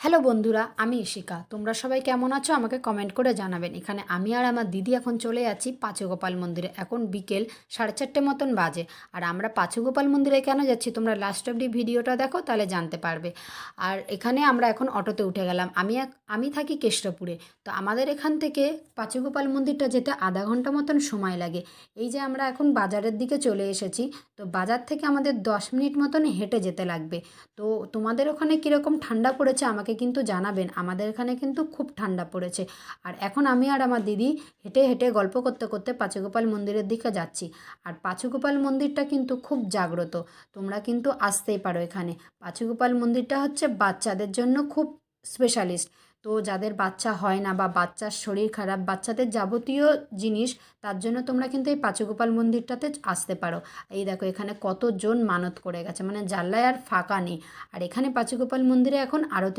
Hello বন্ধুরা, আমি ইশিকা। তোমরা সবাই কেমন আছো আমাকে কমেন্ট করে জানাবেন। এখানে আমি আর আমার দিদি এখন চলে যাচ্ছি পাঁচুগোপাল মন্দিরে। এখন বিকেল 4:30 মতন বাজে। আর আমরা পাঁচুগোপাল মন্দিরে কেন যাচ্ছি তোমরা লাস্ট অবধি ভিডিওটা দেখো, তাহলে জানতে পারবে। আর এখানে আমরা এখন অটোতে উঠে গেলাম। আমি থাকি কেষ্টপুরে। তো আমাদের এখান থেকে পাঁচুগোপাল মন্দিরটা যেতে আধা ঘন্টা মতন সময় লাগে। এই যে আমরা এখন বাজারের দিকে চলে এসেছি, তো বাজার থেকে আমাদের 10 মিনিট মতন হেঁটে যেতে লাগবে। তো তোমাদের ওখানে কীরকম ঠান্ডা পড়েছে আমাকে কিন্তু জানাবেন। আমাদের এখানে কিন্তু খুব ঠান্ডা পড়েছে। আর এখন আমি আর আমার দিদি হেঁটে হেঁটে গল্প করতে করতে পাঁচুগোপাল মন্দিরের দিকে যাচ্ছি। আর পাঁচুগোপাল মন্দিরটা কিন্তু খুব জাগ্রত, তোমরা কিন্তু আসতেই পারো এখানে। পাঁচুগোপাল মন্দিরটা হচ্ছে বাচ্চাদের জন্য খুব স্পেশালিস্ট। তো যাদের বাচ্চা হয় না বা বাচ্চার শরীর খারাপ, বাচ্চাদের যাবতীয় জিনিস, তার জন্য তোমরা কিন্তু এই পাঁচুগোপাল মন্দিরটাতে আসতে পারো। এই দেখো এখানে কতজন মানত করে গেছে, মানে জানলায় আর ফাঁকা নেই। আর এখানে পাঁচুগোপাল মন্দিরে এখন আরতি